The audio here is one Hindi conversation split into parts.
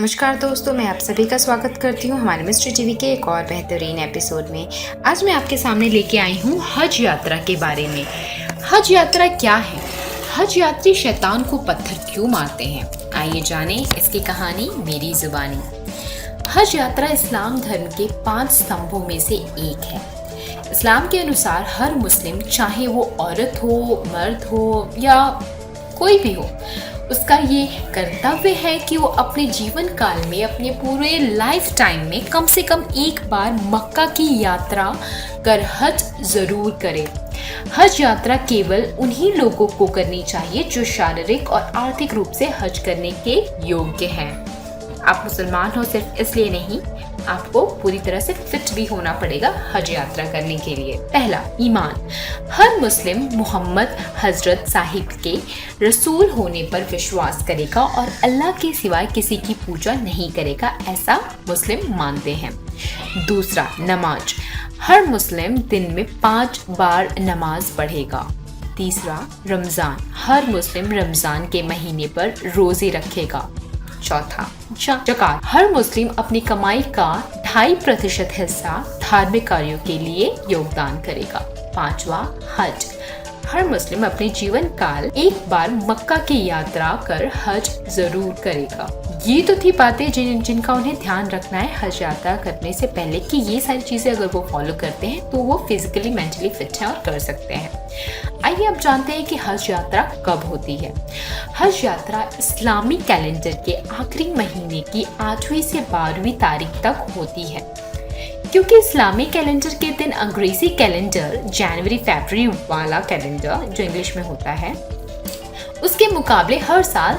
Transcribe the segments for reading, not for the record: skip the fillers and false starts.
नमस्कार दोस्तों, मैं आप सभी का स्वागत करती हूँ हमारे मिस्ट्री टीवी के एक और बेहतरीन एपिसोड में। आज मैं आपके सामने लेके आई हूँ हज यात्रा के बारे में। हज यात्रा क्या है? हज यात्री शैतान को पत्थर क्यों मारते हैं? आइए जानें इसकी कहानी मेरी जुबानी। हज यात्रा इस्लाम धर्म के 5 स्तंभों में से एक है। इस्लाम के अनुसार हर मुस्लिम, चाहे वो औरत हो, मर्द हो या कोई भी हो, उसका ये कर्तव्य है कि वो अपने जीवन काल में, अपने पूरे लाइफ टाइम में कम से कम एक बार मक्का की यात्रा कर हज जरूर करे। हज यात्रा केवल उन्हीं लोगों को करनी चाहिए जो शारीरिक और आर्थिक रूप से हज करने के योग्य हैं। आप मुसलमान हो सिर्फ इसलिए नहीं, आपको पूरी तरह से फिट भी होना पड़ेगा हज यात्रा करने के लिए। पहला, ईमान। हर मुस्लिम मोहम्मद हजरत साहिब के रसूल होने पर विश्वास करेगा और अल्लाह के सिवाय किसी की पूजा नहीं करेगा, ऐसा मुस्लिम मानते हैं। दूसरा, नमाज। हर मुस्लिम दिन में 5 बार नमाज पढ़ेगा। तीसरा, रमजान। हर मुस्लिम रमजान के महीने पर रोजे रखेगा। चौथा, ज़कात। हर मुस्लिम अपनी कमाई का 2.5% हिस्सा धार्मिक कार्यों के लिए योगदान करेगा। 5वां, हज। हर मुस्लिम अपने जीवन काल एक बार मक्का की यात्रा कर हज जरूर करेगा। ये तो थी बातें जिनका उन्हें ध्यान रखना है हज यात्रा करने से पहले, कि ये सारी चीजें अगर वो फॉलो करते हैं तो वो फिजिकली मेंटली फिट हैं और कर सकते हैं। आइए अब जानते हैं कि हज यात्रा कब होती है। हज यात्रा इस्लामी कैलेंडर के आखिरी महीने की 8वीं से 12वीं तारीख तक होती है। क्योंकि इस्लामी कैलेंडर के दिन अंग्रेजी कैलेंडर, जनवरी-फरवरी वाला कैलेंडर जो इंग्लिश में होता है, उसके मुकाबले हर साल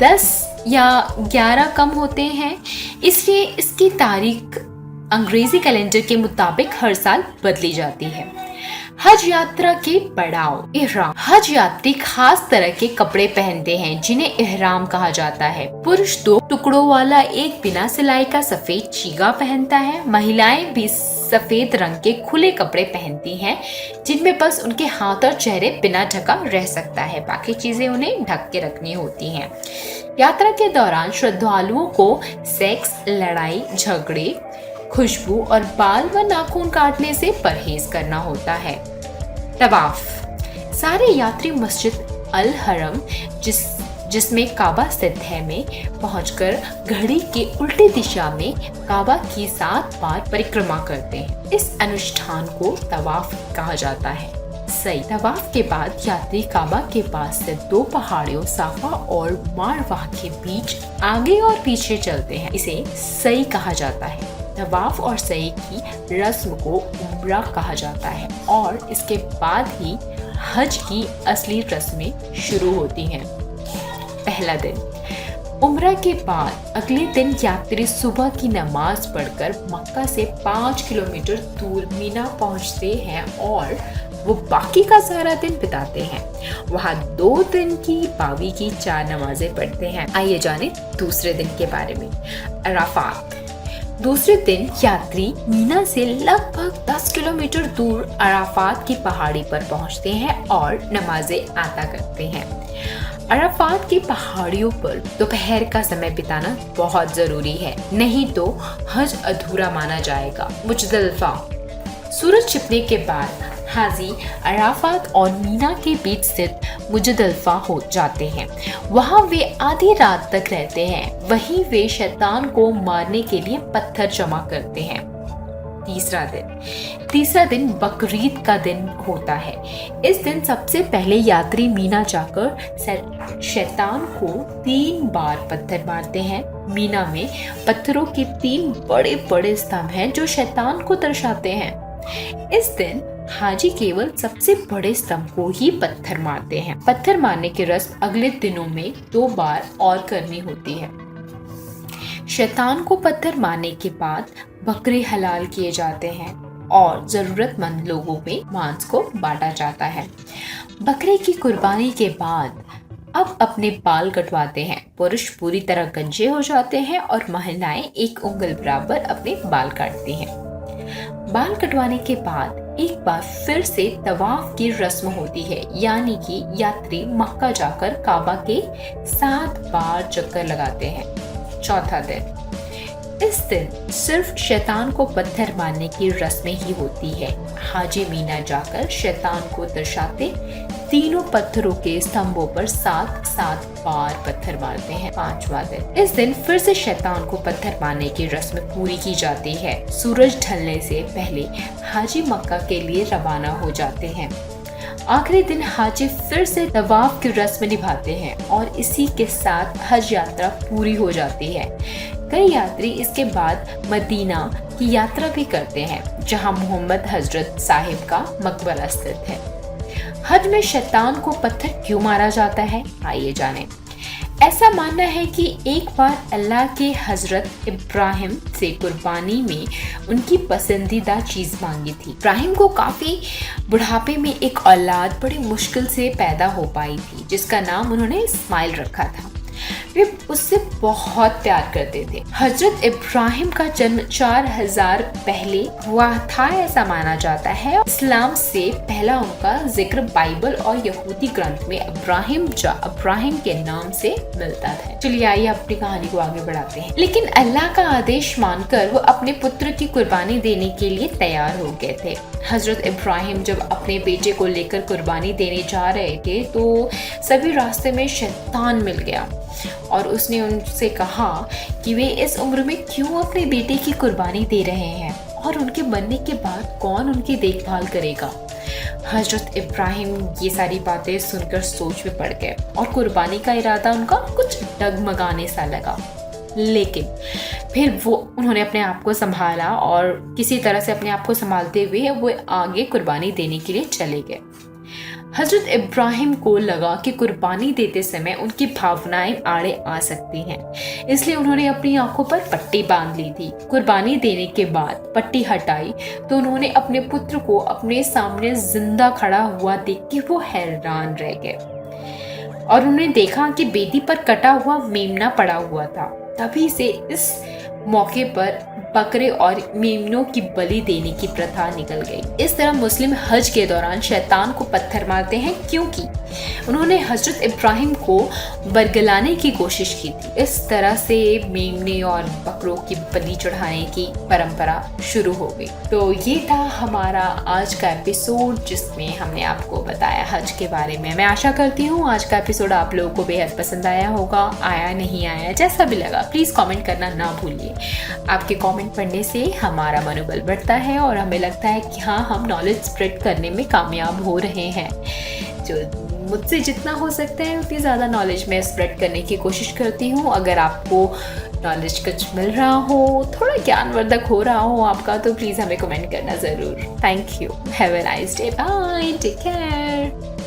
10 या 11 कम होते हैं, इसलिए इसकी तारीख अंग्रेजी कैलेंडर के मुताबिक हर साल बदली जाती है। हज यात्रा के पड़ाव। इहराम। हज यात्री खास तरह के कपड़े पहनते हैं जिन्हें इहराम कहा जाता है। पुरुष 2 टुकड़ों वाला एक बिना सिलाई का सफेद चीगा पहनता है। महिलाएं भी सफेद रंग के खुले कपड़े पहनती हैं जिनमें बस उनके हाथ और चेहरे बिना ढका रह सकता है, बाकी चीजें उन्हें ढक के रखनी होती हैं। यात्रा के दौरान श्रद्धालुओं को सेक्स, लड़ाई झगड़े, खुशबू और बाल व नाखून काटने से परहेज करना होता है। तवाफ। सारे यात्री मस्जिद अल हरम, जिसमें काबा स्थित है, में पहुंचकर घड़ी के उल्टी दिशा में काबा की 7 बार परिक्रमा करते हैं। इस अनुष्ठान को तवाफ कहा जाता है। सई। तवाफ के बाद यात्री काबा के पास से 2 पहाड़ियों साफा और मारवा के बीच आगे और पीछे चलते हैं, इसे सई कहा जाता है। तवाफ और सई की रस्म को उम्रा कहा जाता है और इसके बाद ही हज की असली रस्में शुरू होती हैं। पहला दिन। उम्रा के बाद अगले दिन यात्री सुबह की नमाज पढ़कर मक्का से 5 किलोमीटर दूर मीना पहुंचते हैं और वो बाकी का सारा दिन बिताते हैं। वहाँ 2 दिन की पावी की 4 नमाजें पढ़ते हैं। आइए जाने दूसरे दिन के बारे में। अराफात। दूसरे दिन यात्री मीना से लगभग 10 किलोमीटर दूर अराफात की पहाड़ी पर पहुंचते हैं और नमाजें अदा करते हैं। अराफात की पहाड़ियों पर दोपहर का समय बिताना बहुत जरूरी है, नहीं तो हज अधूरा माना जाएगा। मुजदलिफा। सूरज छिपने के बाद हाजी अराफात और मीना के बीच स्थित मुजदलिफा हो जाते हैं। वहाँ वे आधी रात तक रहते हैं। वहीं वे शैतान को मारने के लिए पत्थर जमा करते हैं। तीसरा दिन बकरीद का दिन होता है। इस दिन सबसे पहले यात्री मीना जाकर शैतान को 3 बार पत्थर मारते हैं। मीना में पत्थरों के 3 बड़े बड़े स्तंभ हैं जो शैतान को दर्शाते हैं। इस दिन हाजी केवल सबसे बड़े स्तंभ को ही पत्थर मारते हैं। पत्थर मारने की रस्म अगले दिनों में 2 बार और करनी होती है। शैतान को पत्थर मारने के बाद बकरे हलाल किए जाते हैं और जरूरतमंद लोगों में मांस को बांटा जाता है। बकरे की कुर्बानी के बाद अब अपने बाल कटवाते हैं। पुरुष पूरी तरह गंजे हो जाते हैं और महिलाएं 1 उंगल बराबर अपने बाल काटती हैं। बाल कटवाने के बाद एक बार फिर से तवाफ की रस्म होती है, यानी कि यात्री मक्का जाकर काबा के 7 बार चक्कर लगाते हैं। चौथा दिन। इस दिन सिर्फ शैतान को पत्थर मारने की रस्में ही होती है। हाजी मीना जाकर शैतान को दर्शाते तीनों पत्थरों के स्तंभों पर 7-7 बार पत्थर मारते हैं। पांचवा दिन। इस दिन फिर से शैतान को पत्थर मारने की रस्म पूरी की जाती है। सूरज ढलने से पहले हाजी मक्का के लिए रवाना हो जाते हैं। आखिरी दिन हाजी फिर से तवाफ की रस्म निभाते हैं और इसी के साथ हज यात्रा पूरी हो जाती है। कई यात्री इसके बाद मदीना की यात्रा भी करते हैं, जहां मोहम्मद हजरत साहिब का मकबरा स्थित है। हज में शैतान को पत्थर क्यों मारा जाता है, आइए जानें। ऐसा मानना है कि एक बार अल्लाह के हजरत इब्राहिम से कुर्बानी में उनकी पसंदीदा चीज मांगी थी। इब्राहिम को काफी बुढ़ापे में एक औलाद बड़ी मुश्किल से पैदा हो पाई थी, जिसका नाम उन्होंने इस्माइल रखा था। वे उससे बहुत प्यार करते थे। हजरत इब्राहिम का जन्म 4000 पहले हुआ था, ऐसा माना जाता है। इस्लाम से पहला उनका जिक्र बाइबल और यहूदी ग्रंथ में इब्राहिम के नाम से मिलता है। चलिए आइए अपनी कहानी को आगे बढ़ाते हैं। लेकिन अल्लाह का आदेश मानकर वो अपने पुत्र की कुर्बानी देने के लिए तैयार हो गए थे। हजरत इब्राहिम जब अपने बेटे को लेकर कुर्बानी देने जा रहे थे तो सभी रास्ते में शैतान मिल गया और उसने उनसे कहा कि वे इस उम्र में क्यों अपने बेटे की कुर्बानी दे रहे हैं और उनके मरने के बाद कौन उनकी देखभाल करेगा। हजरत इब्राहिम ये सारी बातें सुनकर सोच में पड़ गए और कुर्बानी का इरादा उनका कुछ डगमगाने सा लगा। लेकिन फिर उन्होंने अपने आप को संभाला और किसी तरह से अपने आप को संभालते हुए वो आगे कुर्बानी देने के लिए चले गए। हजरत इब्राहिम को लगा कि कुर्बानी देते समय उनकी भावनाएं आड़े आ सकती हैं, इसलिए उन्होंने अपनी आंखों पर पट्टी बांध ली थी। कुर्बानी देने के बाद पट्टी हटाई तो उन्होंने अपने पुत्र को अपने सामने जिंदा खड़ा हुआ देख के वो हैरान रह गए और उन्होंने देखा कि बेदी पर कटा हुआ मेमना पड़ा हुआ था। तभी से इस मौके पर बकरे और मेमनों की बलि देने की प्रथा निकल गई। इस तरह मुस्लिम हज के दौरान शैतान को पत्थर मारते हैं क्योंकि उन्होंने हजरत इब्राहिम को बरगलाने की कोशिश की थी। इस तरह से मेमने और बकरों की बलि चढ़ाने की परंपरा शुरू हो गई। तो ये था हमारा आज का एपिसोड जिसमें हमने आपको बताया हज के बारे में। मैं आशा करती हूँ आज का एपिसोड आप लोगों को बेहद पसंद आया होगा। आया नहीं आया जैसा भी लगा प्लीज कमेंट करना ना भूलिए। आपके कमेंट पढ़ने से हमारा मनोबल बढ़ता है और हमें लगता है कि हाँ हम नॉलेज स्प्रेड करने में कामयाब हो रहे हैं। जो मुझसे जितना हो सकता है उतनी ज़्यादा नॉलेज मैं स्प्रेड करने की कोशिश करती हूँ। अगर आपको नॉलेज कुछ मिल रहा हो, थोड़ा ज्ञानवर्धक हो रहा हो आपका, तो प्लीज़ हमें कमेंट करना ज़रूर। Thank you. Have a nice day. Bye. Take care.